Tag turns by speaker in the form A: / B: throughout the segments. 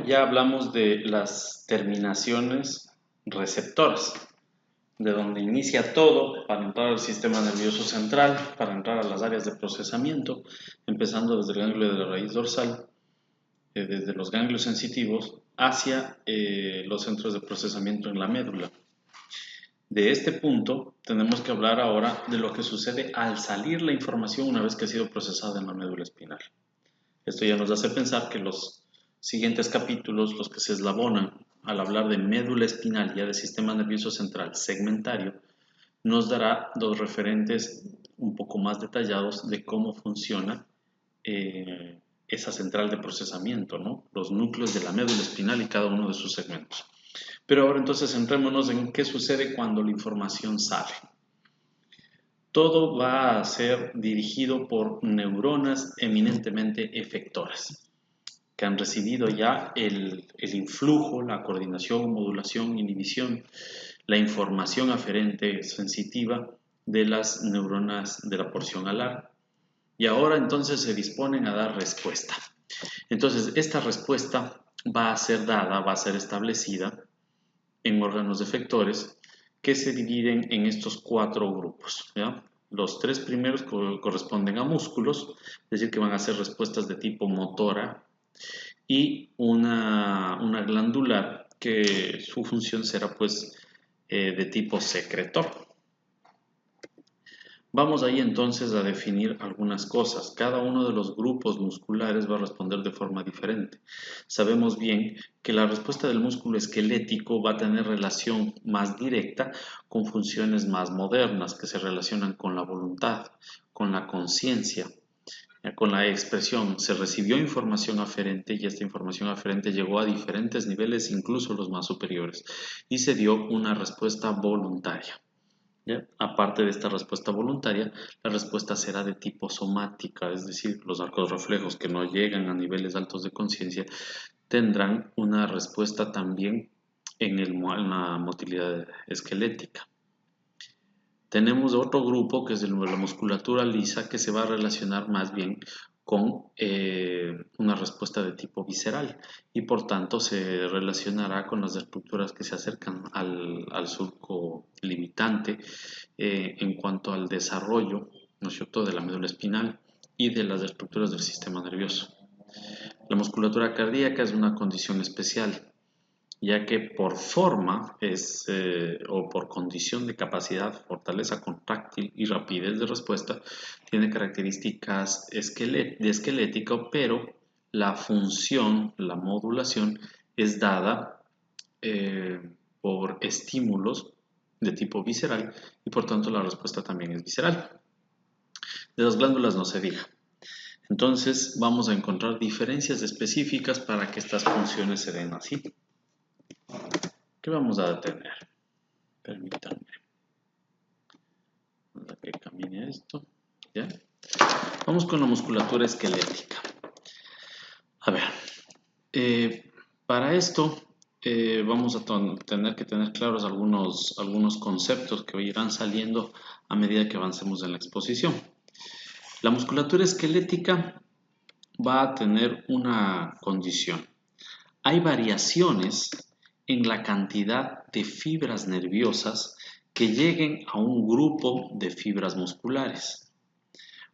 A: ya hablamos de las terminaciones receptoras, de donde inicia todo para entrar al sistema nervioso central, para entrar a las áreas de procesamiento, empezando desde el ganglio de la raíz dorsal, desde los ganglios sensitivos, hacia los centros de procesamiento en la médula. De este punto tenemos que hablar ahora de lo que sucede al salir la información una vez que ha sido procesada en la médula espinal. Esto ya nos hace pensar que los siguientes capítulos, los que se eslabonan al hablar de médula espinal, ya de sistema nervioso central segmentario, nos dará dos referentes un poco más detallados de cómo funciona esa central de procesamiento, ¿no? Los núcleos de la médula espinal y cada uno de sus segmentos. Pero ahora entonces centrémonos en qué sucede cuando la información sale. Todo va a ser dirigido por neuronas eminentemente efectoras, que han recibido ya el influjo, la coordinación, modulación, inhibición, la información aferente sensitiva de las neuronas de la porción alar. Y ahora entonces se disponen a dar respuesta. Entonces esta respuesta va a ser dada, va a ser establecida en órganos efectores que se dividen en estos 4 grupos, ¿ya? Los 3 primeros corresponden a músculos, es decir, que van a ser respuestas de tipo motora, y una glandular que su función será pues de tipo secretor. Vamos ahí entonces a definir algunas cosas. Cada uno de los grupos musculares va a responder de forma diferente. Sabemos bien que la respuesta del músculo esquelético va a tener relación más directa con funciones más modernas que se relacionan con la voluntad, con la conciencia, con la expresión. Se recibió información aferente y esta información aferente llegó a diferentes niveles, incluso los más superiores, y se dio una respuesta voluntaria. ¿Ya? Aparte de esta respuesta voluntaria, la respuesta será de tipo somática, es decir, los arcos reflejos que no llegan a niveles altos de conciencia tendrán una respuesta también en la motilidad esquelética. Tenemos otro grupo que es de la musculatura lisa que se va a relacionar más bien con una respuesta de tipo visceral y por tanto se relacionará con las estructuras que se acercan al surco limitante en cuanto al desarrollo, ¿no es cierto?, de la médula espinal y de las estructuras del sistema nervioso. La musculatura cardíaca es una condición especial, ya que por forma o por condición de capacidad, fortaleza contráctil y rapidez de respuesta, tiene características esquelético, pero la función, la modulación, es dada por estímulos de tipo visceral y por tanto la respuesta también es visceral. De las glándulas no se diga. Entonces vamos a encontrar diferencias específicas para que estas funciones se den así. ¿Qué vamos a detener? Permítanme. Vamos a que camine esto. ¿Ya? Vamos con la musculatura esquelética. A ver, para esto vamos a tener que tener claros algunos conceptos que irán saliendo a medida que avancemos en la exposición. La musculatura esquelética va a tener una condición. Hay variaciones en la cantidad de fibras nerviosas que lleguen a un grupo de fibras musculares.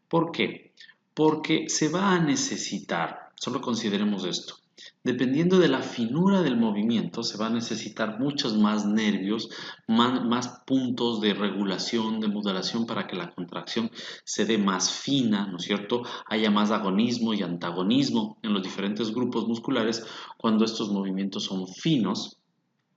A: ¿Por qué? Porque se va a necesitar, solo consideremos esto, dependiendo de la finura del movimiento, se va a necesitar muchos más nervios, más puntos de regulación, de modulación para que la contracción se dé más fina, ¿no es cierto? Haya más agonismo y antagonismo en los diferentes grupos musculares cuando estos movimientos son finos,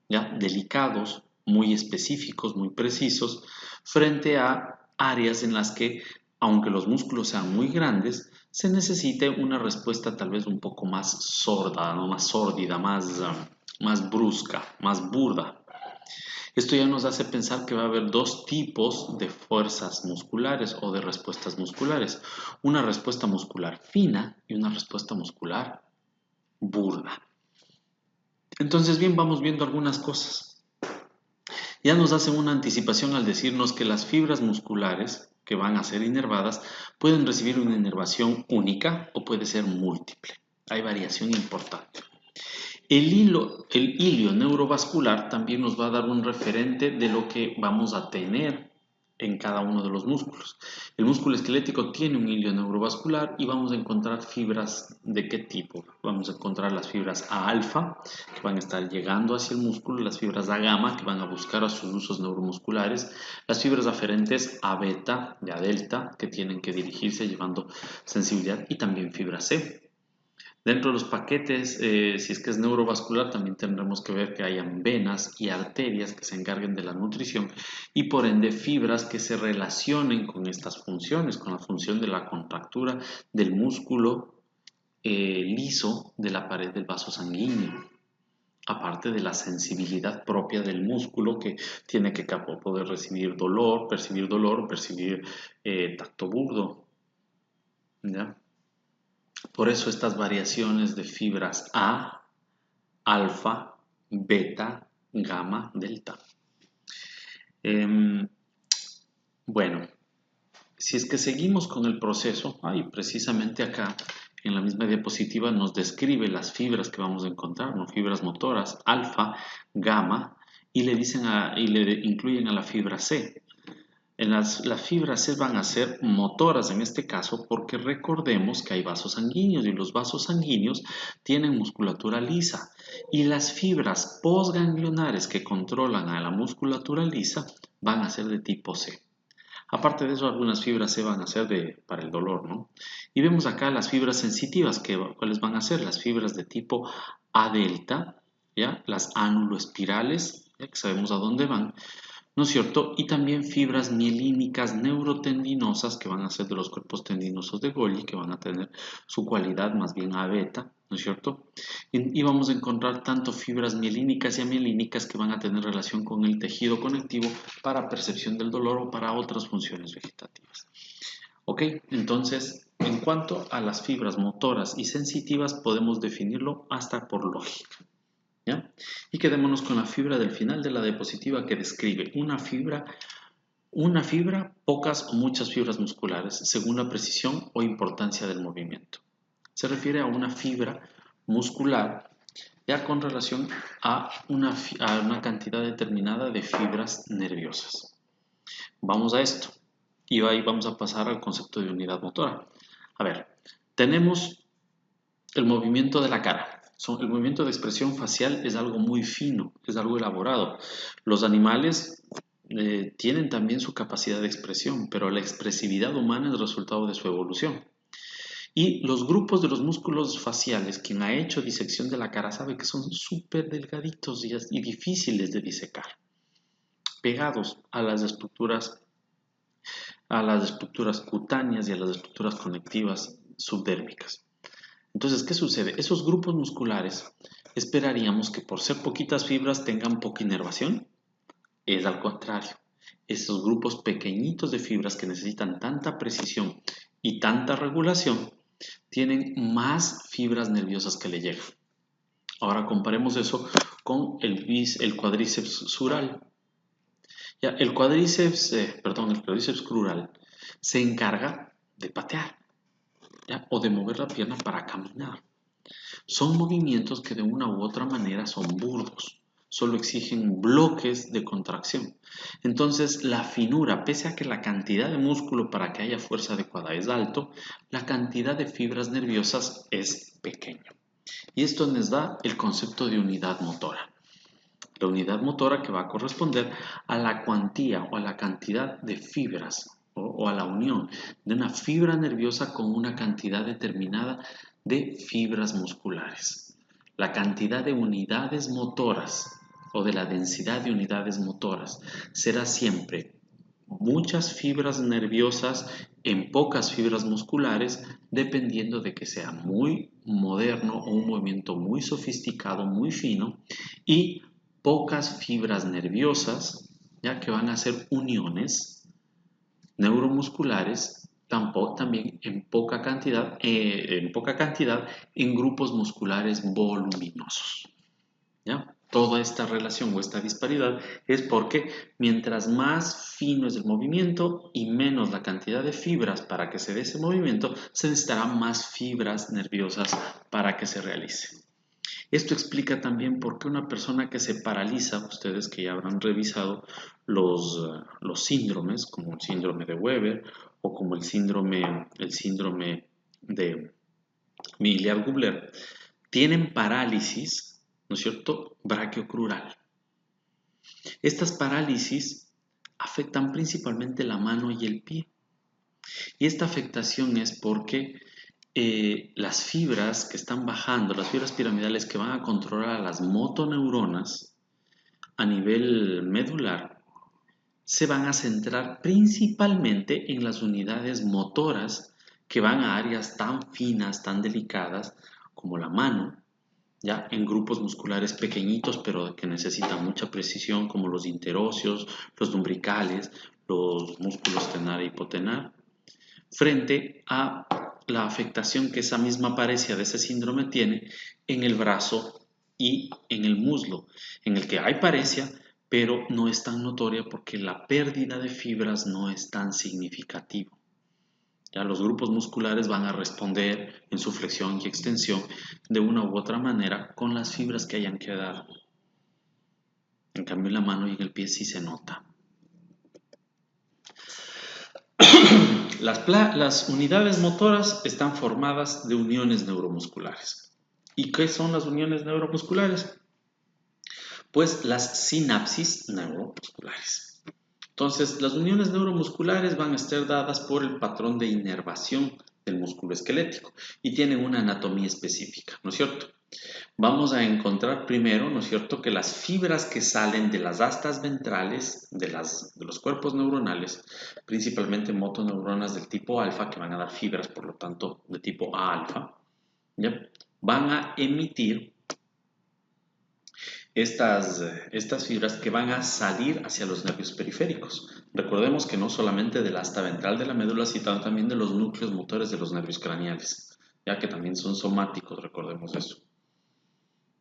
A: ¿ya? Delicados, muy específicos, muy precisos, frente a áreas en las que, aunque los músculos sean muy grandes, se necesite una respuesta tal vez un poco más sorda, ¿no? Más sórdida, más brusca, más burda. Esto ya nos hace pensar que va a haber dos tipos de fuerzas musculares o de respuestas musculares. Una respuesta muscular fina y una respuesta muscular burda. Entonces, bien, vamos viendo algunas cosas. Ya nos hacen una anticipación al decirnos que las fibras musculares que van a ser inervadas pueden recibir una inervación única o puede ser múltiple. Hay variación importante. El hilio neurovascular también nos va a dar un referente de lo que vamos a tener en cada uno de los músculos. El músculo esquelético tiene un hilio neurovascular y vamos a encontrar fibras de qué tipo. Vamos a encontrar las fibras A alfa, que van a estar llegando hacia el músculo, las fibras A gamma, que van a buscar a sus usos neuromusculares, las fibras aferentes A beta y A delta, que tienen que dirigirse llevando sensibilidad, y también fibra C. Dentro de los paquetes, si es que es neurovascular, también tendremos que ver que hayan venas y arterias que se encarguen de la nutrición y por ende fibras que se relacionen con estas funciones, con la función de la contractura del músculo liso de la pared del vaso sanguíneo. Aparte de la sensibilidad propia del músculo que tiene que poder recibir dolor, percibir tacto burdo. ¿Ya? Por eso estas variaciones de fibras A, alfa, beta, gamma, delta. Bueno, si es que seguimos con el proceso, precisamente acá en la misma diapositiva nos describe las fibras que vamos a encontrar, ¿no? Fibras motoras, alfa, gamma, y le incluyen a la fibra C. Las fibras C van a ser motoras en este caso porque recordemos que hay vasos sanguíneos y los vasos sanguíneos tienen musculatura lisa y las fibras postganglionares que controlan a la musculatura lisa van a ser de tipo C. Aparte de eso, algunas fibras C van a ser para el dolor, ¿no? Y vemos acá las fibras sensitivas, ¿cuáles van a ser? Las fibras de tipo A delta, ¿ya? Las anuloespirales, ya que sabemos a dónde van, ¿no es cierto? Y también fibras mielínicas neurotendinosas que van a ser de los cuerpos tendinosos de Golgi, que van a tener su cualidad más bien A beta, ¿no es cierto? Y vamos a encontrar tanto fibras mielínicas y amielínicas que van a tener relación con el tejido conectivo para percepción del dolor o para otras funciones vegetativas. ¿Ok? Entonces, en cuanto a las fibras motoras y sensitivas, podemos definirlo hasta por lógica. ¿Ya? Y quedémonos con la fibra del final de la diapositiva que describe una fibra, pocas o muchas fibras musculares, según la precisión o importancia del movimiento. Se refiere a una fibra muscular ya con relación a una cantidad determinada de fibras nerviosas. Vamos a esto y ahí vamos a pasar al concepto de unidad motora. A ver, tenemos el movimiento de la cara. El movimiento de expresión facial es algo muy fino, es algo elaborado. Los animales tienen también su capacidad de expresión, pero la expresividad humana es resultado de su evolución. Y los grupos de los músculos faciales, quien ha hecho disección de la cara sabe que son súper delgaditos y difíciles de disecar, pegados a las estructuras cutáneas y a las estructuras conectivas subdérmicas. Entonces, ¿qué sucede? Esos grupos musculares esperaríamos que por ser poquitas fibras tengan poca inervación. Es al contrario. Esos grupos pequeñitos de fibras que necesitan tanta precisión y tanta regulación tienen más fibras nerviosas que le llegan. Ahora comparemos eso con el cuádriceps sural. Ya, el cuádriceps crural se encarga de patear, ¿ya? O de mover la pierna para caminar. Son movimientos que de una u otra manera son burdos, solo exigen bloques de contracción. Entonces, la finura, pese a que la cantidad de músculo para que haya fuerza adecuada es alto, la cantidad de fibras nerviosas es pequeña. Y esto nos da el concepto de unidad motora. La unidad motora que va a corresponder a la cuantía o a la cantidad de fibras o a la unión de una fibra nerviosa con una cantidad determinada de fibras musculares. La cantidad de unidades motoras o de la densidad de unidades motoras será siempre muchas fibras nerviosas en pocas fibras musculares, dependiendo de que sea muy moderno o un movimiento muy sofisticado, muy fino, y pocas fibras nerviosas, ya que van a ser uniones neuromusculares, también en poca cantidad en grupos musculares voluminosos. ¿Ya? Toda esta relación o esta disparidad es porque mientras más fino es el movimiento y menos la cantidad de fibras para que se dé ese movimiento, se necesitarán más fibras nerviosas para que se realice. Esto explica también por qué una persona que se paraliza, ustedes que ya habrán revisado los síndromes, como el síndrome de Weber o como el síndrome de Miller-Gubler, tienen parálisis, ¿no es cierto?, brachiocrural. Estas parálisis afectan principalmente la mano y el pie. Y esta afectación es porque las fibras que están bajando, las fibras piramidales que van a controlar a las motoneuronas a nivel medular, se van a centrar principalmente en las unidades motoras que van a áreas tan finas, tan delicadas como la mano, ya en grupos musculares pequeñitos pero que necesitan mucha precisión como los interóseos, los lumbricales, los músculos tenar e hipotenar, frente a la afectación que esa misma paresia de ese síndrome tiene en el brazo y en el muslo, en el que hay paresia, pero no es tan notoria porque la pérdida de fibras no es tan significativa. Ya los grupos musculares van a responder en su flexión y extensión de una u otra manera con las fibras que hayan quedado. En cambio, en la mano y en el pie sí se nota. Las unidades motoras están formadas de uniones neuromusculares. ¿Y qué son las uniones neuromusculares? Pues las sinapsis neuromusculares. Entonces, las uniones neuromusculares van a estar dadas por el patrón de inervación del músculo esquelético y tienen una anatomía específica, ¿no es cierto? Vamos a encontrar primero, ¿no es cierto?, que las fibras que salen de las astas ventrales de los cuerpos neuronales, principalmente motoneuronas del tipo alfa, que van a dar fibras, por lo tanto, de tipo A alfa, ¿ya?, van a emitir estas fibras que van a salir hacia los nervios periféricos. Recordemos que no solamente del asta ventral de la médula, sino también de los núcleos motores de los nervios craneales, ya que también son somáticos, recordemos eso.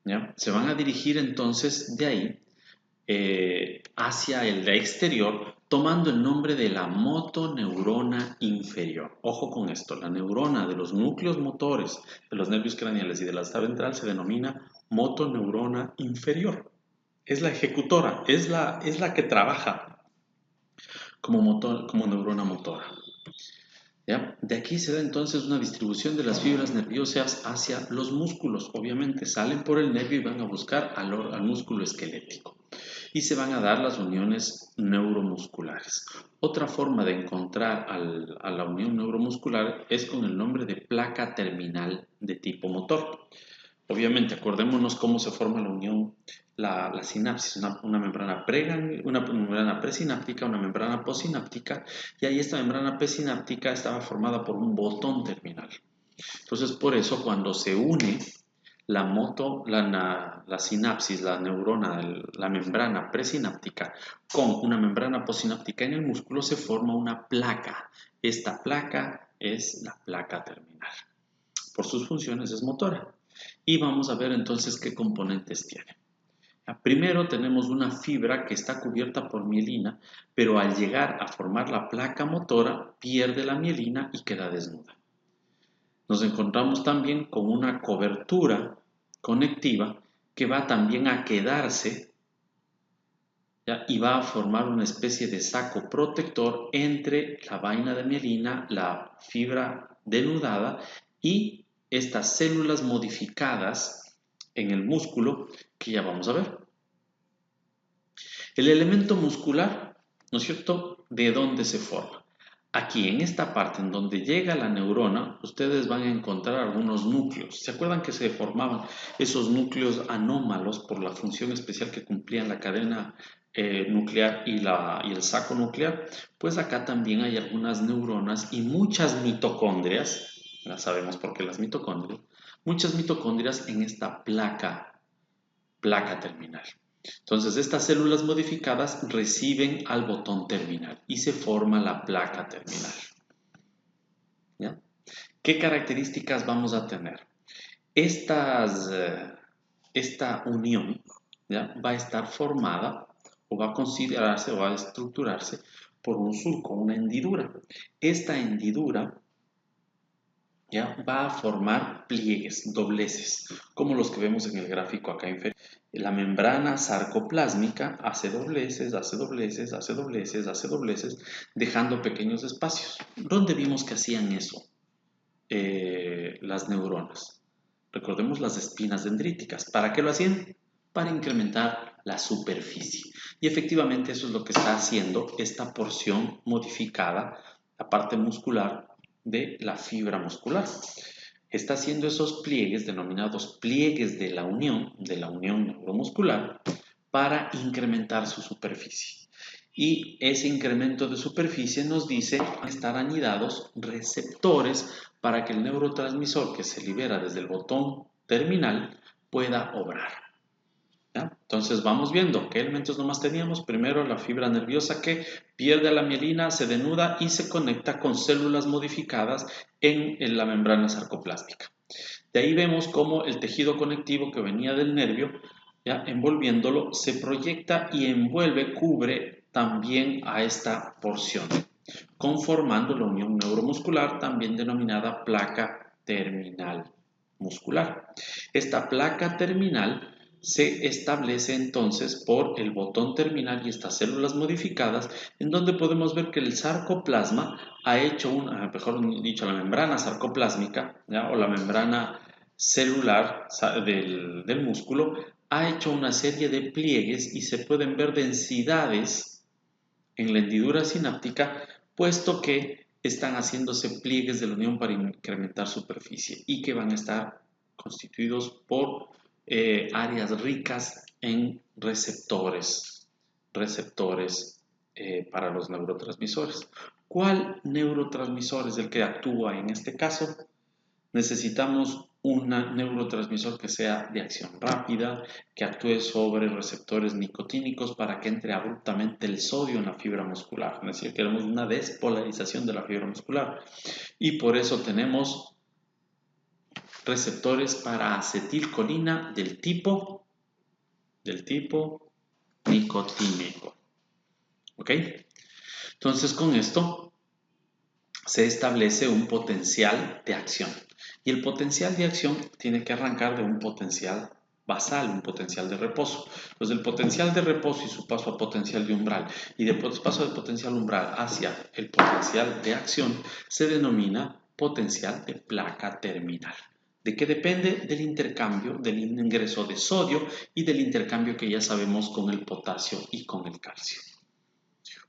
A: ¿Ya? Se van a dirigir entonces de ahí hacia el exterior, tomando el nombre de la motoneurona inferior. Ojo con esto, la neurona de los núcleos motores de los nervios craneales y de la asta ventral se denomina motoneurona inferior. Es la ejecutora, es la que trabaja como neurona motora. ¿Ya? De aquí se da entonces una distribución de las fibras nerviosas hacia los músculos. Obviamente salen por el nervio y van a buscar al músculo esquelético. Y se van a dar las uniones neuromusculares. Otra forma de encontrar a la unión neuromuscular es con el nombre de placa terminal de tipo motor. Obviamente, acordémonos cómo se forma la unión, la sinapsis, una membrana presináptica, una membrana postsináptica, y ahí esta membrana presináptica estaba formada por un botón terminal. Entonces, por eso cuando se une la sinapsis, la neurona, la membrana presináptica con una membrana postsináptica en el músculo, se forma una placa. Esta placa es la placa terminal. Por sus funciones es motora. Y vamos a ver entonces qué componentes tiene. Primero tenemos una fibra que está cubierta por mielina, pero al llegar a formar la placa motora pierde la mielina y queda desnuda. Nos encontramos también con una cobertura conectiva que va también a quedarse, ¿ya?, y va a formar una especie de saco protector entre la vaina de mielina, la fibra denudada y estas células modificadas en el músculo que ya vamos a ver. El elemento muscular, ¿no es cierto?, ¿de dónde se forma? Aquí, en esta parte en donde llega la neurona, ustedes van a encontrar algunos núcleos. ¿Se acuerdan que se formaban esos núcleos anómalos por la función especial que cumplían la cadena nuclear y el saco nuclear? Pues acá también hay algunas neuronas y muchas mitocondrias, ya sabemos por qué las mitocondrias, muchas mitocondrias en esta placa terminal. Entonces, estas células modificadas reciben al botón terminal y se forma la placa terminal. ¿Ya? ¿Qué características vamos a tener? Esta unión, ¿ya?, va a estar formada o va a considerarse o va a estructurarse por un surco, una hendidura. Esta hendidura ¿ya? Va a formar pliegues, dobleces, como los que vemos en el gráfico acá inferior. La membrana sarcoplásmica hace dobleces, hace dobleces, hace dobleces, hace dobleces, dejando pequeños espacios. ¿Dónde vimos que hacían eso? Las neuronas. Recordemos las espinas dendríticas. ¿Para qué lo hacían? Para incrementar la superficie. Y efectivamente eso es lo que está haciendo esta porción modificada, la parte muscular de la fibra muscular. Está haciendo esos pliegues denominados pliegues de la unión neuromuscular para incrementar su superficie. Y ese incremento de superficie nos dice que estar anidados receptores para que el neurotransmisor que se libera desde el botón terminal pueda obrar. ¿Ya? Entonces vamos viendo qué elementos nomás teníamos. Primero la fibra nerviosa que pierde la mielina, se denuda y se conecta con células modificadas en la membrana sarcoplásmica. De ahí vemos cómo el tejido conectivo que venía del nervio, ya envolviéndolo, se proyecta y envuelve, cubre también a esta porción, conformando la unión neuromuscular, también denominada placa terminal muscular. Esta placa terminal se establece entonces por el botón terminal y estas células modificadas, en donde podemos ver que el sarcoplasma ha hecho mejor dicho, la membrana sarcoplásmica, ¿ya? O la membrana celular del músculo, ha hecho una serie de pliegues y se pueden ver densidades en la hendidura sináptica, puesto que están haciéndose pliegues de la unión para incrementar superficie y que van a estar constituidos por áreas ricas en receptores para los neurotransmisores. ¿Cuál neurotransmisor es el que actúa en este caso? Necesitamos un neurotransmisor que sea de acción rápida, que actúe sobre receptores nicotínicos para que entre abruptamente el sodio en la fibra muscular. Es decir, queremos una despolarización de la fibra muscular. Y por eso tenemos receptores para acetilcolina del tipo nicotínico. ¿Ok? Entonces con esto se establece un potencial de acción. Y el potencial de acción tiene que arrancar de un potencial basal, un potencial de reposo. Pues el potencial de reposo y su paso a potencial de umbral y de paso de potencial umbral hacia el potencial de acción se denomina potencial de placa terminal. ¿De qué depende? Del intercambio, del ingreso de sodio y del intercambio que ya sabemos con el potasio y con el calcio.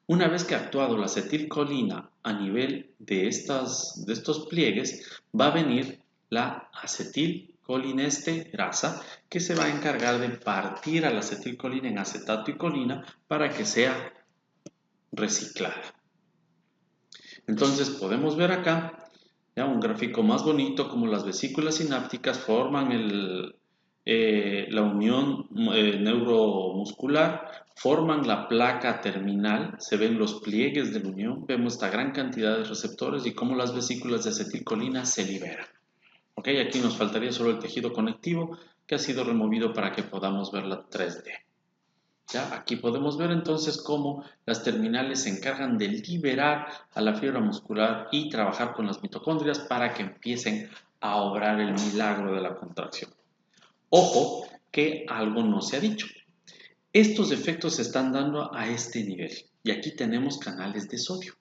A: Una vez que ha actuado la acetilcolina a nivel de estos pliegues, va a venir la acetilcolinesterasa que se va a encargar de partir a la acetilcolina en acetato y colina para que sea reciclada. Entonces podemos ver acá ya un gráfico más bonito como las vesículas sinápticas forman la unión neuromuscular, forman la placa terminal, se ven los pliegues de la unión, vemos esta gran cantidad de receptores y cómo las vesículas de acetilcolina se liberan. ¿Ok? Aquí nos faltaría solo el tejido conectivo que ha sido removido para que podamos ver la 3D. ¿Ya? Aquí podemos ver entonces cómo las terminales se encargan de liberar a la fibra muscular y trabajar con las mitocondrias para que empiecen a obrar el milagro de la contracción. Ojo que algo no se ha dicho. Estos efectos se están dando a este nivel y aquí tenemos canales de sodio.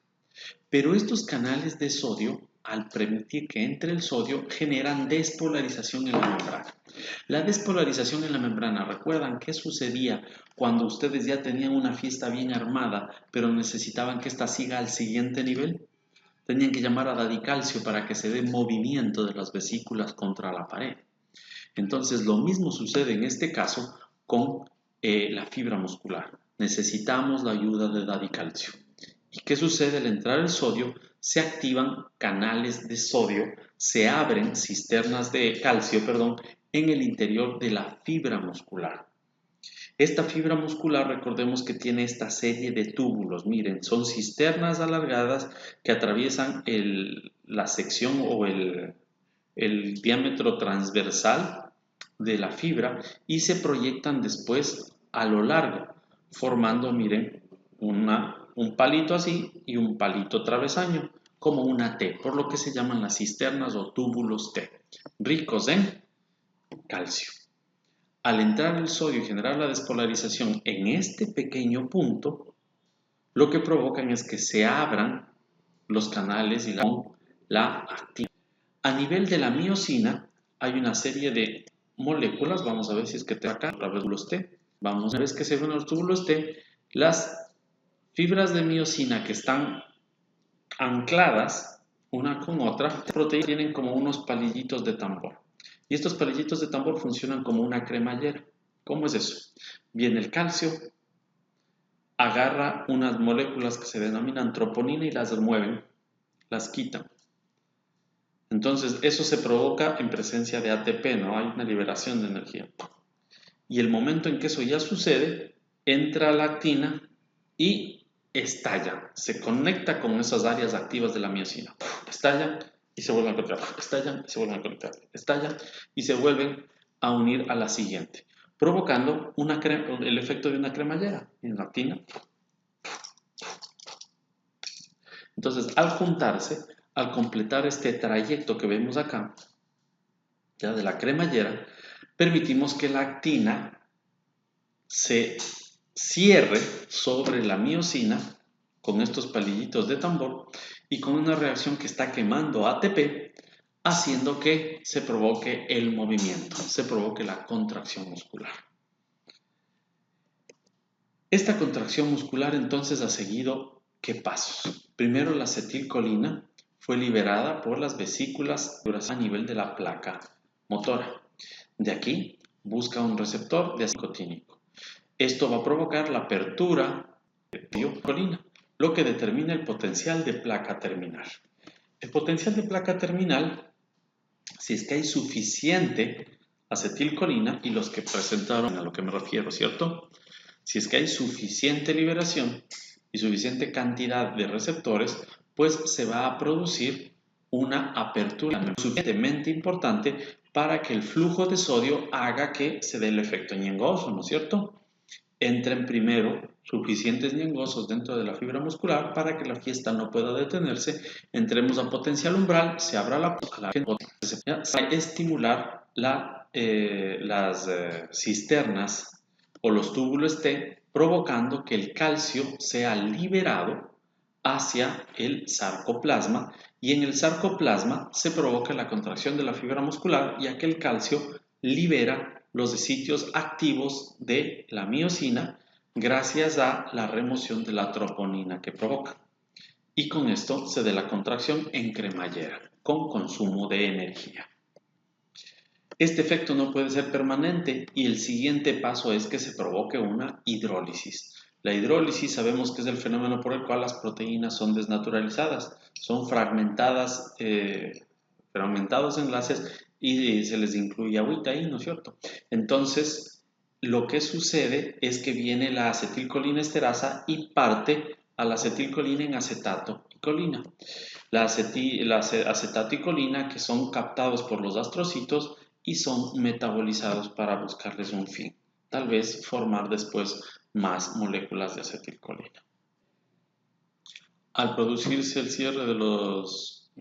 A: Pero estos canales de sodio, al permitir que entre el sodio, generan despolarización en la membrana. La despolarización en la membrana, ¿recuerdan qué sucedía cuando ustedes ya tenían una fiesta bien armada, pero necesitaban que esta siga al siguiente nivel? Tenían que llamar a dadicalcio para que se dé movimiento de las vesículas contra la pared. Entonces, lo mismo sucede en este caso con la fibra muscular. Necesitamos la ayuda de dadicalcio. ¿Y qué sucede al entrar el sodio? Se activan canales de sodio, se abren cisternas de calcio, en el interior de la fibra muscular. Esta fibra muscular, recordemos que tiene esta serie de túbulos. Miren, son cisternas alargadas que atraviesan la sección o el diámetro transversal de la fibra y se proyectan después a lo largo, formando, miren, un palito así y un palito travesaño, como una T, por lo que se llaman las cisternas o túbulos T, ricos en calcio. Al entrar el sodio y generar la despolarización en este pequeño punto, lo que provocan es que se abran los canales y la actina. A nivel de la miosina hay una serie de moléculas, vamos a ver si es que te acá, los túbulos T. Una vez que se unen los túbulos T, las fibras de miosina que están ancladas una con otra, las proteínas tienen como unos palillitos de tambor. Y estos palillitos de tambor funcionan como una cremallera. ¿Cómo es eso? Viene el calcio, agarra unas moléculas que se denominan troponina y las remueven, las quitan. Entonces, eso se provoca en presencia de ATP, ¿no? Hay una liberación de energía. Y el momento en que eso ya sucede, entra la actina y estalla. Se conecta con esas áreas activas de la miosina. Estallan y se vuelven a conectar. Estallan y se vuelven a conectar. Estallan y se vuelven a unir a la siguiente, provocando el efecto de una cremallera en la actina. Entonces, al juntarse, al completar este trayecto que vemos acá, ya de la cremallera, permitimos que la actina se cierre sobre la miosina con estos palillitos de tambor y con una reacción que está quemando ATP, haciendo que se provoque el movimiento, se provoque la contracción muscular. Esta contracción muscular entonces ha seguido ¿qué pasos? Primero, la acetilcolina fue liberada por las vesículas a nivel de la placa motora. De aquí busca un receptor de acetilcolínico. Esto va a provocar la apertura de la acetilcolina, lo que determina el potencial de placa terminal. El potencial de placa terminal, si es que hay suficiente acetilcolina, y los que presentaron a lo que me refiero, ¿cierto? Si es que hay suficiente liberación y suficiente cantidad de receptores, pues se va a producir una apertura suficientemente importante para que el flujo de sodio haga que se dé el efecto ñengoso, ¿no es cierto? Entren primero suficientes ñengosos dentro de la fibra muscular para que la fiesta no pueda detenerse, entremos a potencial umbral, se abra la se va a estimular las cisternas o los túbulos T, provocando que el calcio sea liberado hacia el sarcoplasma y en el sarcoplasma se provoca la contracción de la fibra muscular ya que el calcio libera los sitios activos de la miosina gracias a la remoción de la troponina que provoca. Y con esto se da la contracción en cremallera con consumo de energía. Este efecto no puede ser permanente y el siguiente paso es que se provoque una hidrólisis. La hidrólisis sabemos que es el fenómeno por el cual las proteínas son desnaturalizadas, son fragmentados enlaces y se les incluye agüita ahí, ¿no es cierto? Entonces, lo que sucede es que viene la acetilcolina esterasa y parte a la acetilcolina en acetato y colina. La acetato y colina que son captados por los astrocitos y son metabolizados para buscarles un fin, tal vez formar después más moléculas de acetilcolina. Al producirse el cierre de los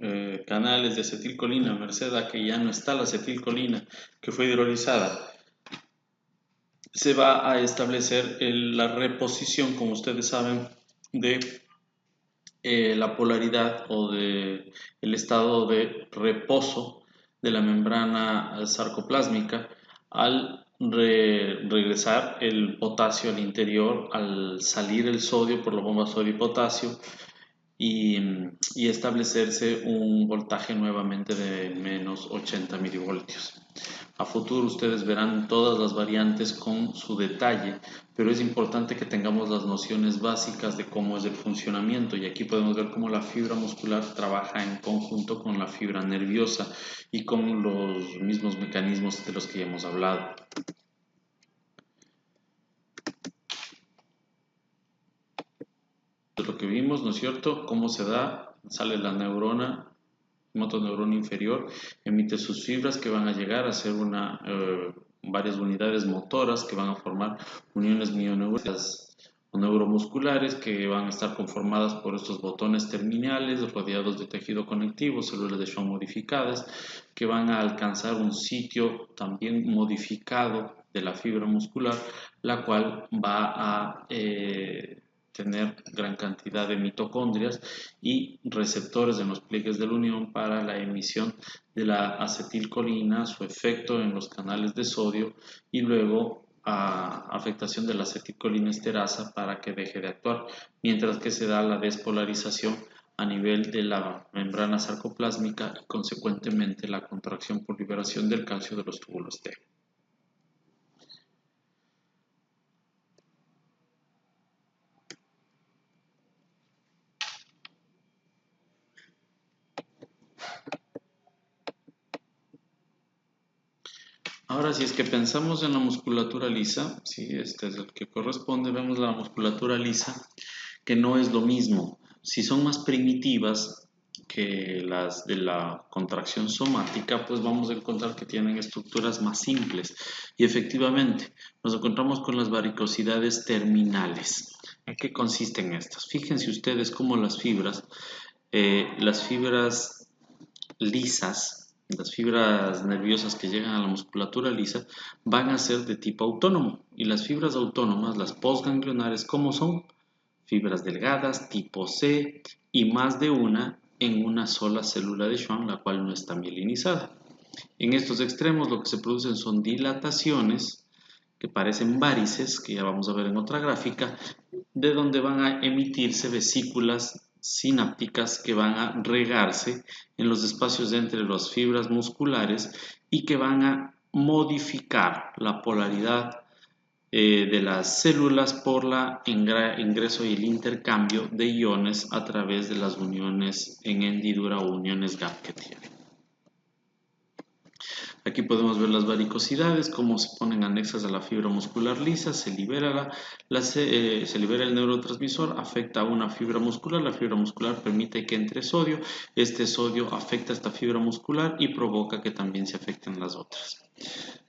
A: canales de acetilcolina, merced a que ya no está la acetilcolina que fue hidrolizada, se va a establecer la reposición, como ustedes saben, de la polaridad o de el estado de reposo de la membrana sarcoplásmica al regresar el potasio al interior, al salir el sodio por la bomba sodio y potasio y establecerse un voltaje nuevamente de menos 80 milivoltios. A futuro ustedes verán todas las variantes con su detalle, pero es importante que tengamos las nociones básicas de cómo es el funcionamiento y aquí podemos ver cómo la fibra muscular trabaja en conjunto con la fibra nerviosa y con los mismos mecanismos de los que ya hemos hablado. Lo que vimos, ¿no es cierto? Cómo se da, sale la neurona, motoneurona inferior, emite sus fibras que van a llegar a ser varias unidades motoras que van a formar uniones mioneurónicas. o neuromusculares, que van a estar conformadas por estos botones terminales rodeados de tejido conectivo, células de Schwann modificadas, que van a alcanzar un sitio también modificado de la fibra muscular, la cual va a tener gran cantidad de mitocondrias y receptores en los pliegues de la unión para la emisión de la acetilcolina, su efecto en los canales de sodio y luego afectación de la acetilcolinesterasa para que deje de actuar, mientras que se da la despolarización a nivel de la membrana sarcoplásmica y consecuentemente la contracción por liberación del calcio de los túbulos T. Ahora, si es que pensamos en la musculatura lisa, si este es el que corresponde, vemos la musculatura lisa, que no es lo mismo. Si son más primitivas que las de la contracción somática, pues vamos a encontrar que tienen estructuras más simples. Y efectivamente, nos encontramos con las varicosidades terminales. ¿En qué consisten estas? Fíjense ustedes cómo las fibras lisas, las fibras nerviosas que llegan a la musculatura lisa, van a ser de tipo autónomo. Y las fibras autónomas, las postganglionares, ¿cómo son? Fibras delgadas, tipo C, y más de una en una sola célula de Schwann, la cual no está mielinizada. En estos extremos lo que se producen son dilataciones que parecen várices, que ya vamos a ver en otra gráfica, de donde van a emitirse vesículas sinápticas que van a regarse en los espacios entre las fibras musculares y que van a modificar la polaridad de las células por la ingreso y el intercambio de iones a través de las uniones en hendidura o uniones gap que tienen. Aquí podemos ver las varicosidades, cómo se ponen anexas a la fibra muscular lisa, se libera el neurotransmisor, afecta a una fibra muscular, la fibra muscular permite que entre sodio, este sodio afecta a esta fibra muscular y provoca que también se afecten las otras.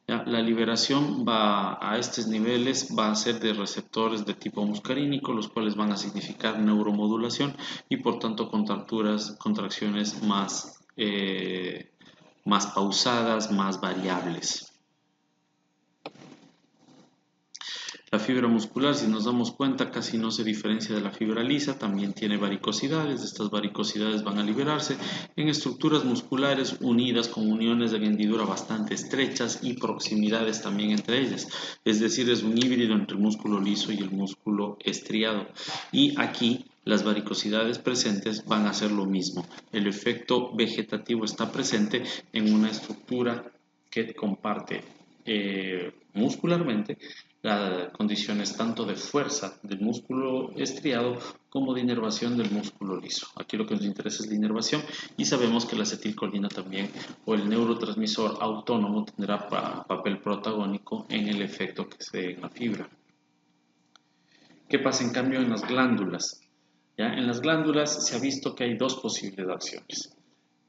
A: ¿Ya? La liberación a estos niveles va a ser de receptores de tipo muscarínico, los cuales van a significar neuromodulación y por tanto contracciones más pausadas, más variables. La fibra muscular, si nos damos cuenta, casi no se diferencia de la fibra lisa, también tiene varicosidades. Estas varicosidades van a liberarse en estructuras musculares unidas con uniones de hendidura bastante estrechas y proximidades también entre ellas. Es decir, es un híbrido entre el músculo liso y el músculo estriado. Y aquí las varicosidades presentes van a ser lo mismo. El efecto vegetativo está presente en una estructura que comparte muscularmente las condiciones tanto de fuerza del músculo estriado como de inervación del músculo liso. Aquí lo que nos interesa es la inervación y sabemos que la acetilcolina también o el neurotransmisor autónomo tendrá papel protagónico en el efecto que se dé en la fibra. ¿Qué pasa en cambio en las glándulas? ¿Ya? En las glándulas se ha visto que hay dos posibles acciones.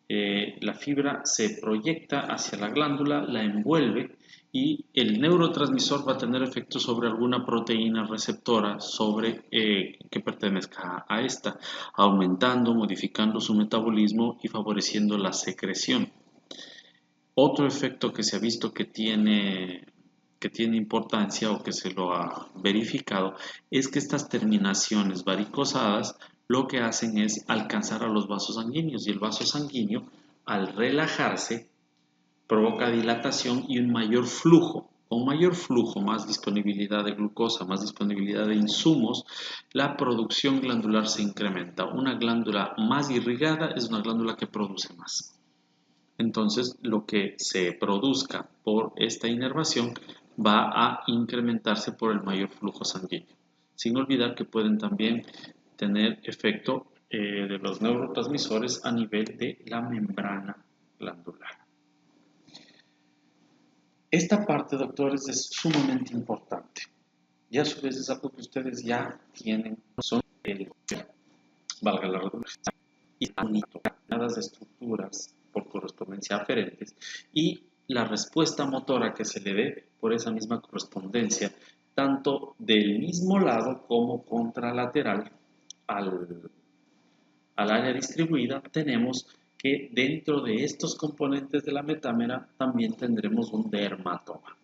A: La fibra se proyecta hacia la glándula, la envuelve y el neurotransmisor va a tener efecto sobre alguna proteína receptora que pertenezca a esta, aumentando, modificando su metabolismo y favoreciendo la secreción. Otro efecto que se ha visto que tiene importancia o que se lo ha verificado es que estas terminaciones varicosadas lo que hacen es alcanzar a los vasos sanguíneos y el vaso sanguíneo al relajarse provoca dilatación y un mayor flujo. Con mayor flujo, más disponibilidad de glucosa, más disponibilidad de insumos, la producción glandular se incrementa. Una glándula más irrigada es una glándula que produce más. Entonces, lo que se produzca por esta inervación va a incrementarse por el mayor flujo sanguíneo. Sin olvidar que pueden también tener efecto de los neurotransmisores a nivel de la membrana glandular. Esta parte, doctores, es sumamente importante. Y a su vez es algo que ustedes ya tienen, son valga la redundancia, y determinadas estructuras por correspondencia aferentes y la respuesta motora que se le dé por esa misma correspondencia tanto del mismo lado como contralateral al área distribuida, tenemos que dentro de estos componentes de la metámera también tendremos un dermatoma.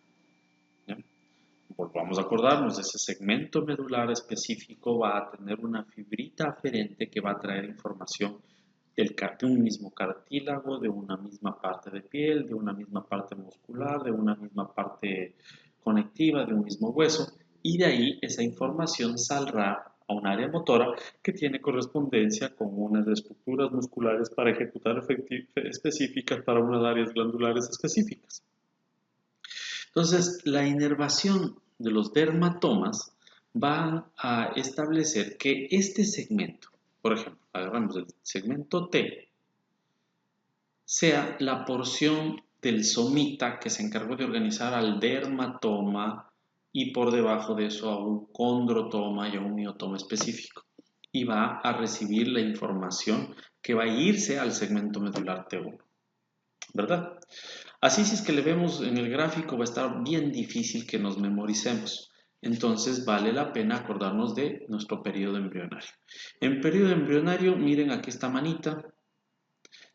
A: ¿Ya? Volvamos a acordarnos, ese segmento medular específico va a tener una fibrita aferente que va a traer información de un mismo cartílago, de una misma parte de piel, de una misma parte muscular, de una misma parte conectiva, de un mismo hueso, y de ahí esa información saldrá a un área motora que tiene correspondencia con unas estructuras musculares para ejecutar específicas para unas áreas glandulares específicas. Entonces, la inervación de los dermatomas va a establecer que este segmento, por ejemplo, agarramos el segmento T, sea la porción del somita que se encargó de organizar al dermatoma y por debajo de eso a un condrotoma y a un miotoma específico. Y va a recibir la información que va a irse al segmento medular T1, ¿verdad? Así, si es que le vemos en el gráfico, va a estar bien difícil que nos memoricemos. Entonces vale la pena acordarnos de nuestro periodo embrionario. En periodo embrionario, miren aquí esta manita,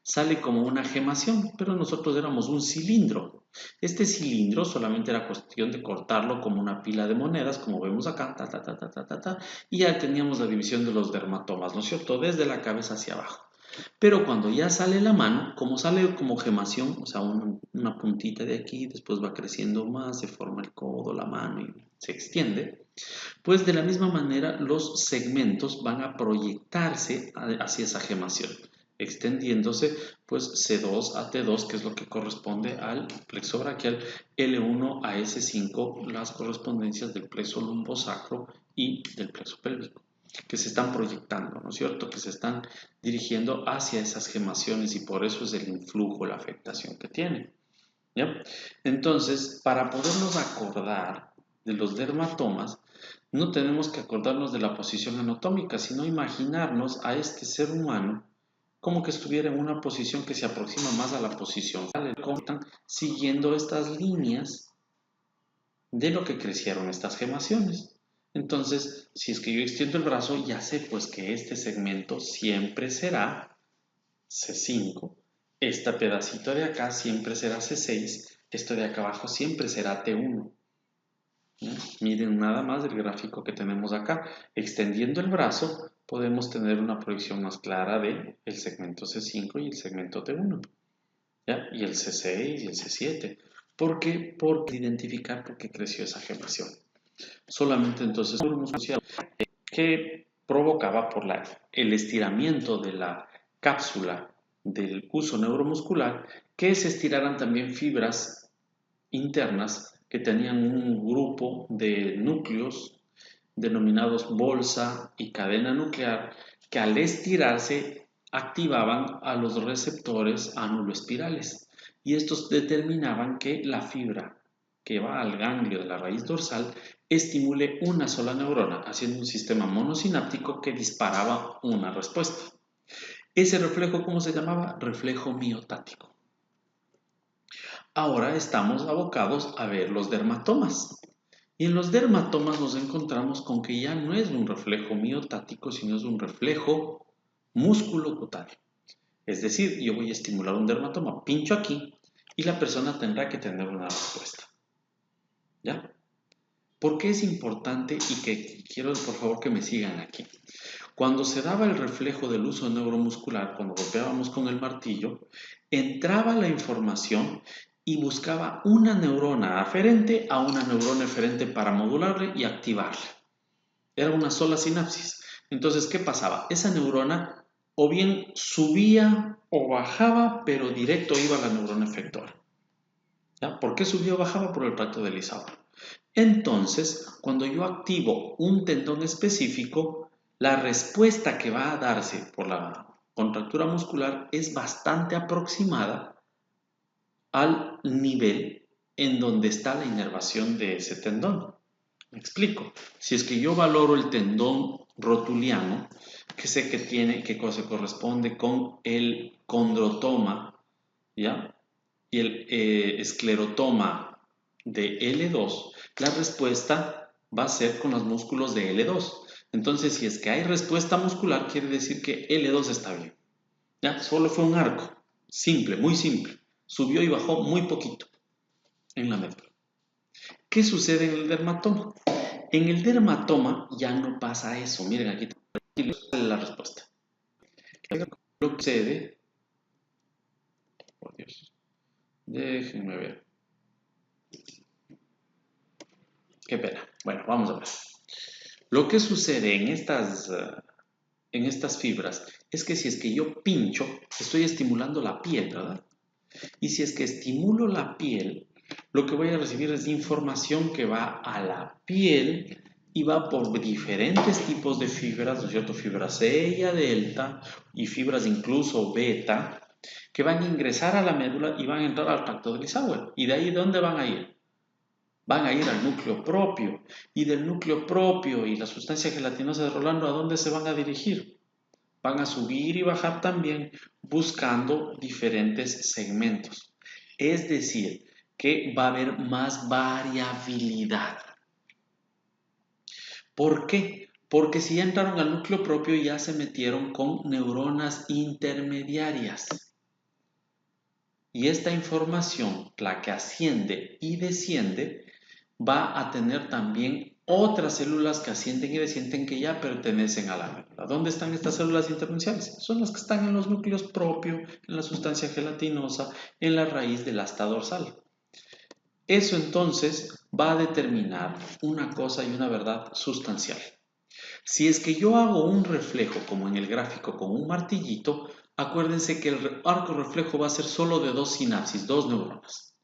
A: sale como una gemación, pero nosotros éramos un cilindro. Este cilindro solamente era cuestión de cortarlo como una pila de monedas, como vemos acá, y ya teníamos la división de los dermatomas, ¿no es cierto? Desde la cabeza hacia abajo. Pero cuando ya sale la mano, como sale como gemación, o sea, una puntita de aquí, después va creciendo más, se forma el codo, la mano y se extiende, pues de la misma manera los segmentos van a proyectarse hacia esa gemación, extendiéndose pues C2 a T2, que es lo que corresponde al plexo braquial, L1 a S5, las correspondencias del plexo lumbosacro y del plexo pélvico, que se están proyectando, ¿no es cierto? Que se están dirigiendo hacia esas gemaciones y por eso es el influjo, la afectación que tienen. ¿Ya? Entonces, para podernos acordar de los dermatomas, no tenemos que acordarnos de la posición anatómica, sino imaginarnos a este ser humano como que estuviera en una posición que se aproxima más a la posición fetal, siguiendo estas líneas de lo que crecieron estas gemaciones. Entonces, si es que yo extiendo el brazo, ya sé pues que este segmento siempre será C5, este pedacito de acá siempre será C6, esto de acá abajo siempre será T1. ¿Ya? Miren nada más el gráfico que tenemos acá. Extendiendo el brazo, podemos tener una proyección más clara de el segmento C5 y el segmento T1. ¿Ya? Y el C6 y el C7. ¿Por qué? Porque identificar por qué creció esa gemación. Solamente entonces que provocaba por el estiramiento de la cápsula del uso neuromuscular, que se estiraran también fibras internas que tenían un grupo de núcleos denominados bolsa y cadena nuclear, que al estirarse activaban a los receptores anuloespirales y estos determinaban que la fibra que va al ganglio de la raíz dorsal estimule una sola neurona, haciendo un sistema monosináptico que disparaba una respuesta. Ese reflejo, ¿cómo se llamaba? Reflejo miotático. Ahora estamos abocados a ver los dermatomas. Y en los dermatomas nos encontramos con que ya no es un reflejo miotático, sino es un reflejo músculo-cutáneo. Es decir, yo voy a estimular un dermatoma, pincho aquí y la persona tendrá que tener una respuesta. ¿Ya? ¿Por qué es importante y que quiero por favor que me sigan aquí? Cuando se daba el reflejo del uso neuromuscular, cuando golpeábamos con el martillo, entraba la información y buscaba una neurona aferente a una neurona eferente para modularle y activarle. Era una sola sinapsis. Entonces, ¿qué pasaba? Esa neurona o bien subía o bajaba, pero directo iba a la neurona efectora. ¿Ya? ¿Por qué subía o bajaba? Por el pacto de Lissauer. Entonces, cuando yo activo un tendón específico, la respuesta que va a darse por la contractura muscular es bastante aproximada al nivel en donde está la inervación de ese tendón. Me explico. Si es que yo valoro el tendón rotuliano, que sé que tiene, que se corresponde con el condrotoma, ¿ya? Y el esclerotoma de L2, la respuesta va a ser con los músculos de L2. Entonces, si es que hay respuesta muscular, quiere decir que L2 está bien. ¿Ya? Solo fue un arco. Simple, muy simple. Subió y bajó muy poquito en la médula. ¿Qué sucede en el dermatoma? En el dermatoma ya no pasa eso. Miren, aquí sale la respuesta. Lo que sucede... Por Dios. Déjenme ver. Qué pena. Bueno, vamos a ver. Lo que sucede en estas fibras es que si es que yo pincho, estoy estimulando la piel, ¿verdad? Y si es que estimulo la piel, lo que voy a recibir es información que va a la piel y va por diferentes tipos de fibras, ¿no es cierto? Fibras E y A delta y fibras incluso beta, que van a ingresar a la médula y van a entrar al tracto de Lissauer. ¿Y de ahí dónde van a ir? Van a ir al núcleo propio. Y del núcleo propio y la sustancia gelatinosa de Rolando, ¿a dónde se van a dirigir? Van a subir y bajar también buscando diferentes segmentos. Es decir, que va a haber más variabilidad. ¿Por qué? Porque si ya entraron al núcleo propio ya se metieron con neuronas intermediarias. Y esta información, la que asciende y desciende, va a tener también otras células que ascienden y descienden que ya pertenecen a la médula. ¿Dónde están estas células internunciales? Son las que están en los núcleos propios, en la sustancia gelatinosa, en la raíz del asta dorsal. Eso entonces va a determinar una cosa y una verdad sustancial. Si es que yo hago un reflejo, como en el gráfico, con un martillito, acuérdense que el arco reflejo va a ser solo de dos sinapsis, dos neuronas.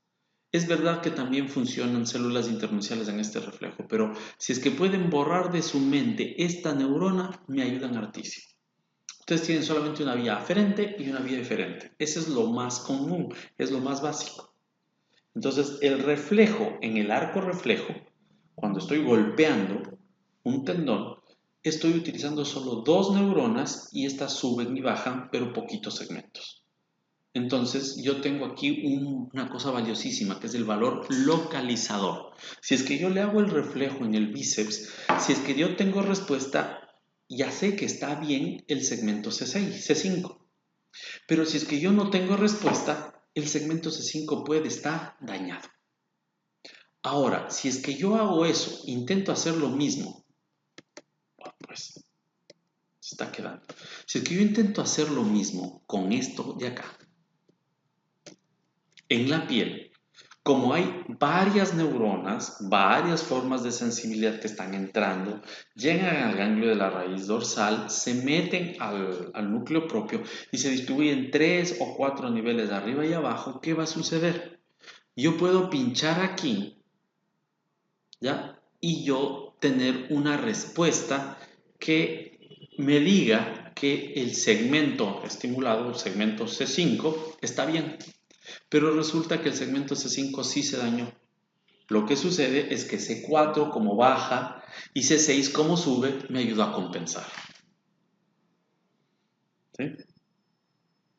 A: Es verdad que también funcionan células internunciales en este reflejo, pero si es que pueden borrar de su mente esta neurona, me ayudan hartísimo. Ustedes tienen solamente una vía aferente y una vía eferente. Ese es lo más común, es lo más básico. Entonces, el reflejo en el arco reflejo, cuando estoy golpeando un tendón, estoy utilizando solo dos neuronas y estas suben y bajan, pero poquitos segmentos. Entonces, yo tengo aquí una cosa valiosísima, que es el valor localizador. Si es que yo le hago el reflejo en el bíceps, si es que yo tengo respuesta, ya sé que está bien el segmento C6, C5. Pero si es que yo no tengo respuesta, el segmento C5 puede estar dañado. Ahora, si es que yo hago eso, intento hacer lo mismo, pues se está quedando. Si es que yo intento hacer lo mismo con esto de acá, en la piel, como hay varias neuronas, varias formas de sensibilidad que están entrando, llegan al ganglio de la raíz dorsal, se meten al núcleo propio y se distribuyen 3 o 4 niveles de arriba y abajo, ¿qué va a suceder? Yo puedo pinchar aquí, ¿ya? Y yo tener una respuesta que me diga que el segmento estimulado, el segmento C5, está bien. Pero resulta que el segmento C5 sí se dañó. Lo que sucede es que C4 como baja y C6 como sube me ayuda a compensar. ¿Sí?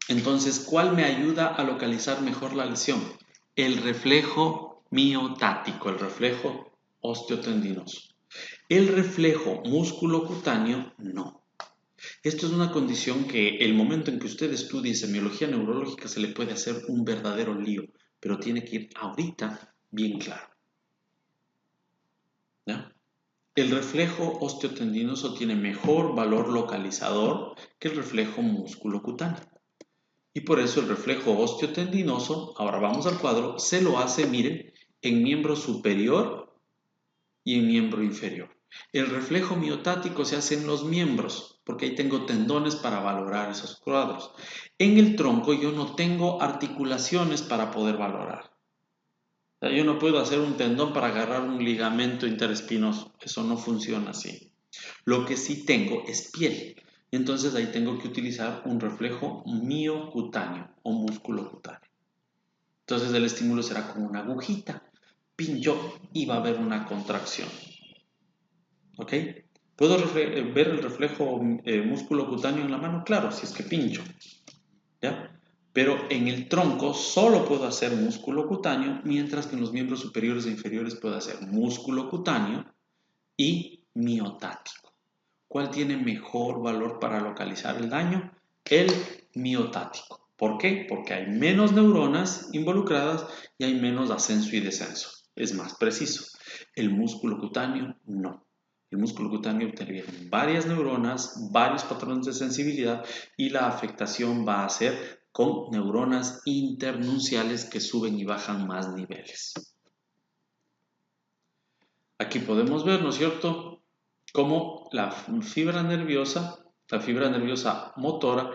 A: Entonces, ¿cuál me ayuda a localizar mejor la lesión? El reflejo miotático, el reflejo osteotendinoso. El reflejo músculo-cutáneo, no. Esto es una condición que el momento en que usted estudie semiología neurológica se le puede hacer un verdadero lío, pero tiene que ir ahorita bien claro. ¿Ya? El reflejo osteotendinoso tiene mejor valor localizador que el reflejo músculo-cutáneo. Y por eso el reflejo osteotendinoso, ahora vamos al cuadro, se lo hace, miren, en miembro superior y en miembro inferior. El reflejo miotático se hace en los miembros, porque ahí tengo tendones para valorar esos cuadros. En el tronco yo no tengo articulaciones para poder valorar. O sea, yo no puedo hacer un tendón para agarrar un ligamento interespinoso. Eso no funciona así. Lo que sí tengo es piel. Entonces ahí tengo que utilizar un reflejo miocutáneo o músculo cutáneo. Entonces el estímulo será como una agujita. Pincho y va a haber una contracción. ¿Ok? ¿Puedo ver el reflejo músculo cutáneo en la mano? Claro, si es que pincho. ¿Ya? Pero en el tronco solo puedo hacer músculo cutáneo, mientras que en los miembros superiores e inferiores puedo hacer músculo cutáneo y miotático. ¿Cuál tiene mejor valor para localizar el daño? El miotático. ¿Por qué? Porque hay menos neuronas involucradas y hay menos ascenso y descenso. Es más preciso. El músculo cutáneo no. El músculo cutáneo tiene varias neuronas, varios patrones de sensibilidad y la afectación va a ser con neuronas internunciales que suben y bajan más niveles. Aquí podemos ver, ¿no es cierto?, cómo la fibra nerviosa motora,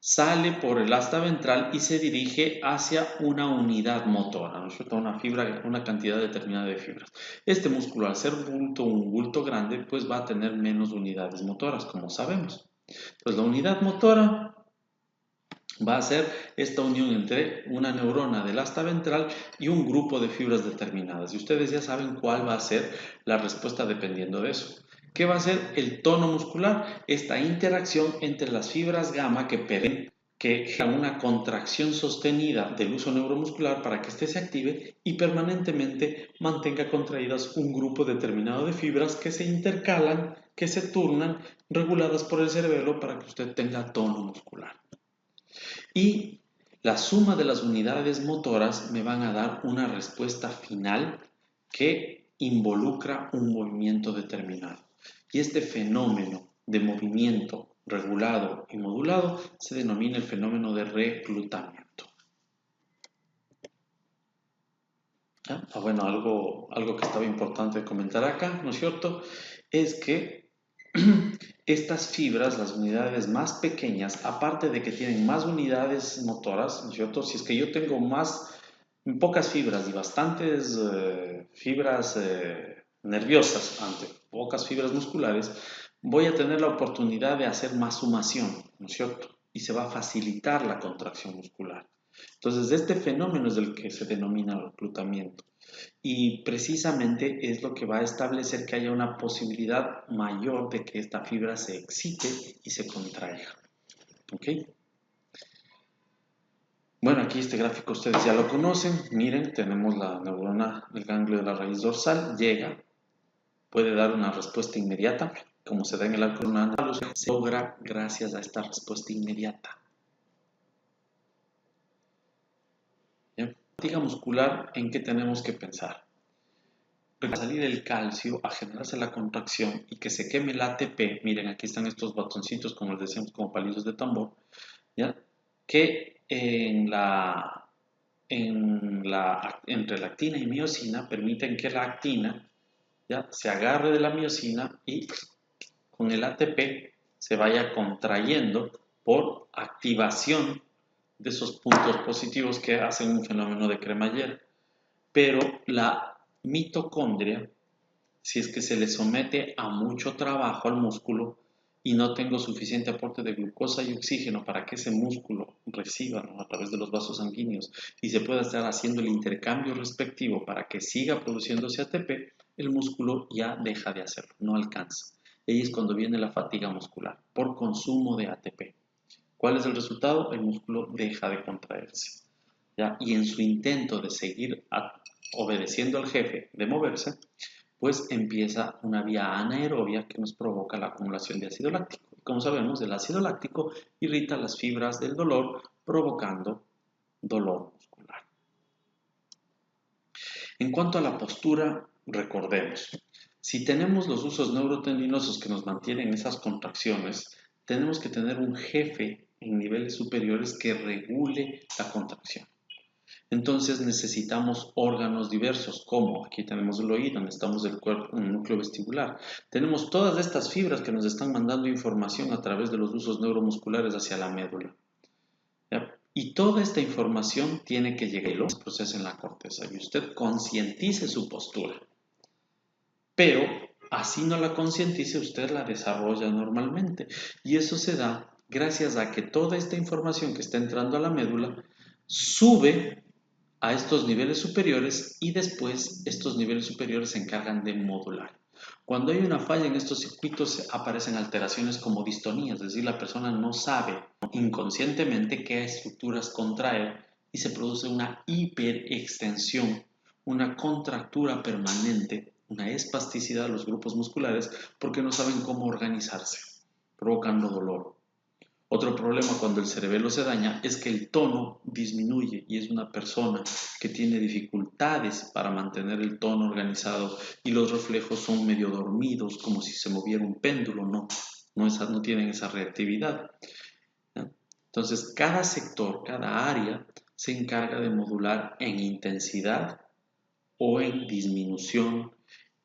A: sale por el asta ventral y se dirige hacia una unidad motora, ¿no es cierto?, una cantidad determinada de fibras. Este músculo, al ser un bulto grande, pues va a tener menos unidades motoras, como sabemos. Pues la unidad motora va a ser esta unión entre una neurona del asta ventral y un grupo de fibras determinadas. Y ustedes ya saben cuál va a ser la respuesta dependiendo de eso. ¿Qué va a ser el tono muscular? Esta interacción entre las fibras gamma que generan una contracción sostenida del uso neuromuscular para que éste se active y permanentemente mantenga contraídas un grupo determinado de fibras que se intercalan, que se turnan, reguladas por el cerebelo para que usted tenga tono muscular. Y la suma de las unidades motoras me van a dar una respuesta final que involucra un movimiento determinado. Y este fenómeno de movimiento regulado y modulado se denomina el fenómeno de reclutamiento. ¿Ya? Bueno, algo que estaba importante comentar acá, ¿no es cierto?, es que estas fibras, las unidades más pequeñas, aparte de que tienen más unidades motoras, ¿no es cierto?, si es que yo tengo pocas fibras y bastantes fibras nerviosas ante pocas fibras musculares, voy a tener la oportunidad de hacer más sumación, ¿no es cierto?, y se va a facilitar la contracción muscular. Entonces, este fenómeno es el que se denomina reclutamiento. Y precisamente es lo que va a establecer que haya una posibilidad mayor de que esta fibra se excite y se contraiga. ¿Ok? Bueno, aquí este gráfico ustedes ya lo conocen. Miren, tenemos la neurona, el ganglio de la raíz dorsal, llega, puede dar una respuesta inmediata, como se da en el arco lunar, se logra gracias a esta respuesta inmediata. ¿Ya? Fatiga muscular, ¿en qué tenemos que pensar? Para salir el calcio, a generarse la contracción y que se queme el ATP, miren, aquí están estos botoncitos, como les decíamos, como palillos de tambor, ¿ya?, que entre la actina y miosina permiten que la actina, ¿ya?, se agarre de la miosina y con el ATP se vaya contrayendo por activación de esos puntos positivos que hacen un fenómeno de cremallera. Pero la mitocondria, si es que se le somete a mucho trabajo al músculo y no tengo suficiente aporte de glucosa y oxígeno para que ese músculo reciba, ¿no?, a través de los vasos sanguíneos y se pueda estar haciendo el intercambio respectivo para que siga produciéndose ATP, el músculo ya deja de hacerlo, no alcanza. Y ahí es cuando viene la fatiga muscular, por consumo de ATP. ¿Cuál es el resultado? El músculo deja de contraerse, ¿ya? Y en su intento de seguir obedeciendo al jefe de moverse, pues empieza una vía anaerobia que nos provoca la acumulación de ácido láctico. Como sabemos, el ácido láctico irrita las fibras del dolor, provocando dolor muscular. En cuanto a la postura, recordemos, si tenemos los usos neurotendinosos que nos mantienen esas contracciones, tenemos que tener un jefe en niveles superiores que regule la contracción. Entonces necesitamos órganos diversos, como aquí tenemos el oído, necesitamos el núcleo vestibular. Tenemos todas estas fibras que nos están mandando información a través de los usos neuromusculares hacia la médula, ¿ya? Y toda esta información tiene que llegar y se procesa en la corteza y usted concientice su postura. Pero así no la concientice, usted la desarrolla normalmente. Y eso se da gracias a que toda esta información que está entrando a la médula sube a estos niveles superiores y después estos niveles superiores se encargan de modular. Cuando hay una falla en estos circuitos aparecen alteraciones como distonía, es decir, la persona no sabe inconscientemente qué estructuras contraer y se produce una hiperextensión, una contractura permanente una espasticidad de los grupos musculares porque no saben cómo organizarse, provocando dolor. Otro problema cuando el cerebelo se daña es que el tono disminuye y es una persona que tiene dificultades para mantener el tono organizado y los reflejos son medio dormidos, como si se moviera un péndulo, no tienen esa reactividad. ¿Ya? Entonces, cada sector, cada área se encarga de modular en intensidad o en disminución,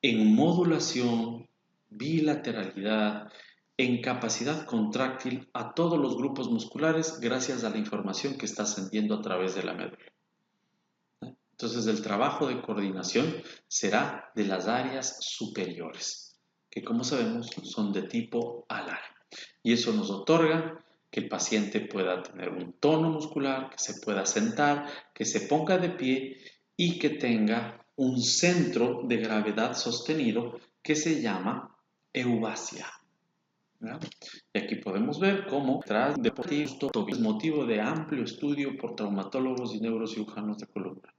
A: en modulación, bilateralidad, en capacidad contráctil a todos los grupos musculares gracias a la información que está ascendiendo a través de la médula. Entonces el trabajo de coordinación será de las áreas superiores, que como sabemos son de tipo alar. Y eso nos otorga que el paciente pueda tener un tono muscular, que se pueda sentar, que se ponga de pie y que tenga un centro de gravedad sostenido que se llama eubasia. ¿Ya? Y aquí podemos ver cómo tras de esto es motivo de amplio estudio por traumatólogos y neurocirujanos de columna,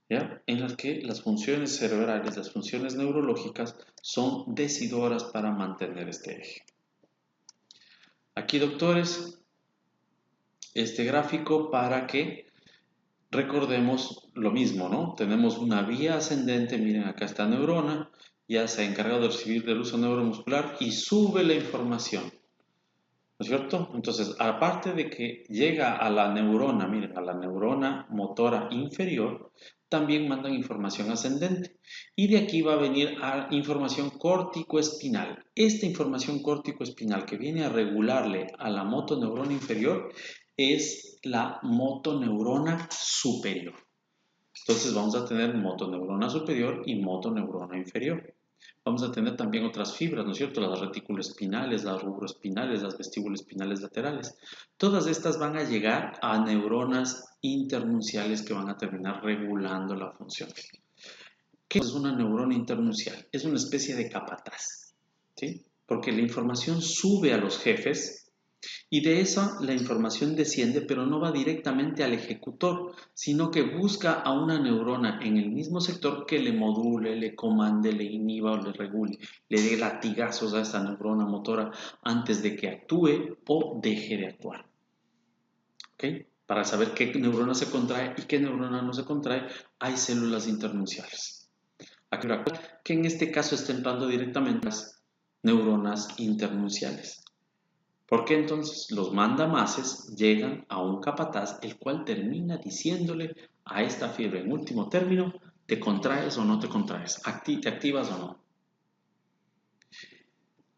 A: ¿ya? En las que las funciones cerebrales, las funciones neurológicas son decidoras para mantener este eje. Aquí, doctores, este gráfico para que recordemos lo mismo, ¿no? Tenemos una vía ascendente, miren, acá está neurona, ya se ha encargado de recibir del uso neuromuscular y sube la información, ¿no es cierto? Entonces, aparte de que llega a la neurona, miren, a la neurona motora inferior, también mandan información ascendente. Y de aquí va a venir a información córtico-espinal. Esta información córtico-espinal que viene a regularle a la motoneurona inferior es la motoneurona superior. Entonces vamos a tener motoneurona superior y motoneurona inferior. Vamos a tener también otras fibras, ¿no es cierto? Las reticuloespinales, las rubroespinales, las vestibuloespinales laterales. Todas estas van a llegar a neuronas internunciales que van a terminar regulando la función. ¿Qué es una neurona internuncial? Es una especie de capataz, ¿sí? Porque la información sube a los jefes y de esa la información desciende, pero no va directamente al ejecutor, sino que busca a una neurona en el mismo sector que le module, le comande, le inhiba o le regule, le dé latigazos a esta neurona motora antes de que actúe o deje de actuar. ¿Okay? Para saber qué neurona se contrae y qué neurona no se contrae, hay células internunciales. Aquí que en este caso está entrando directamente las neuronas internunciales. Porque entonces los mandamases llegan a un capataz, el cual termina diciéndole a esta fibra en último término, ¿te contraes o no te contraes? ¿Te activas o no?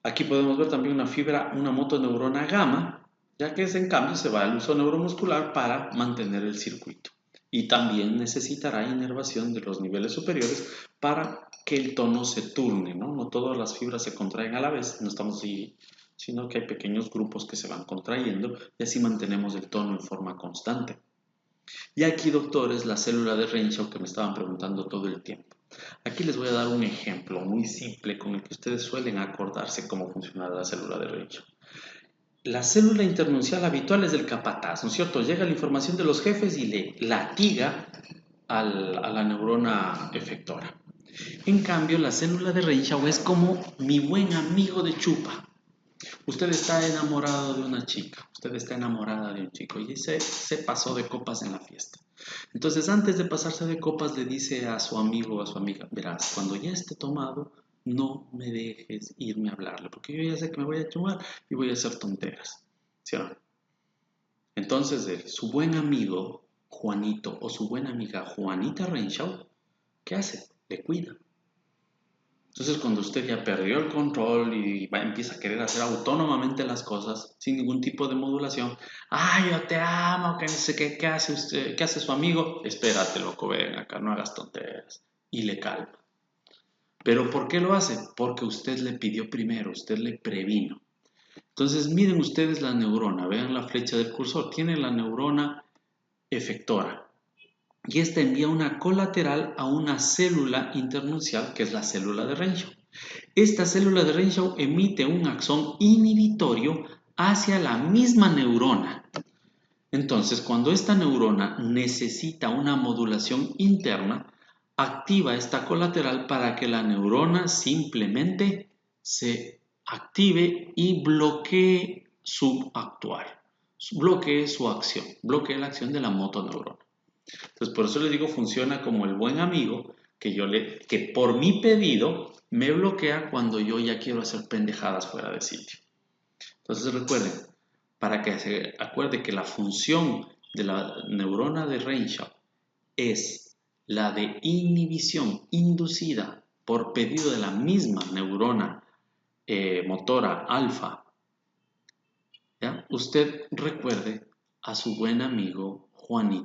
A: Aquí podemos ver también una fibra, una motoneurona gamma, ya que en cambio se va al uso neuromuscular para mantener el circuito. Y también necesitará inervación de los niveles superiores para que el tono se turne, ¿no? No todas las fibras se contraen a la vez, no estamos así, sino que hay pequeños grupos que se van contrayendo y así mantenemos el tono en forma constante. Y aquí, doctores, la célula de Renshaw que me estaban preguntando todo el tiempo. Aquí les voy a dar un ejemplo muy simple con el que ustedes suelen acordarse cómo funciona la célula de Renshaw. La célula internuncial habitual es del capataz, ¿no es cierto? Llega la información de los jefes y le latiga a la neurona efectora. En cambio, la célula de Renshaw es como mi buen amigo de chupa. Usted está enamorado de una chica, usted está enamorada de un chico y se pasó de copas en la fiesta. Entonces, antes de pasarse de copas, le dice a su amigo o a su amiga, verás, cuando ya esté tomado, no me dejes irme a hablarle, porque yo ya sé que me voy a tomar y voy a hacer tonteras. ¿Sí o no? Entonces, su buen amigo Juanito o su buena amiga Juanita Renshaw, ¿qué hace? Le cuida. Entonces, cuando usted ya perdió el control y empieza a querer hacer autónomamente las cosas sin ningún tipo de modulación, ¡ay, yo te amo! Que no sé qué, ¿qué hace usted? ¿Qué hace su amigo? Espérate, loco, ven acá, no hagas tonteras. Y le calma. ¿Pero por qué lo hace? Porque usted le pidió primero, usted le previno. Entonces, miren ustedes la neurona, vean la flecha del cursor, tiene la neurona efectora. Y esta envía una colateral a una célula internuncial que es la célula de Renshaw. Esta célula de Renshaw emite un axón inhibitorio hacia la misma neurona. Entonces, cuando esta neurona necesita una modulación interna, activa esta colateral para que la neurona simplemente se active y bloquee su actuar, bloquee su acción, bloquee la acción de la motoneurona. Entonces, por eso les digo, funciona como el buen amigo que por mi pedido me bloquea cuando yo ya quiero hacer pendejadas fuera de sitio. Entonces, recuerden, para que se acuerde que la función de la neurona de Renshaw es la de inhibición inducida por pedido de la misma neurona motora alfa, ¿ya? Usted recuerde a su buen amigo Juanito.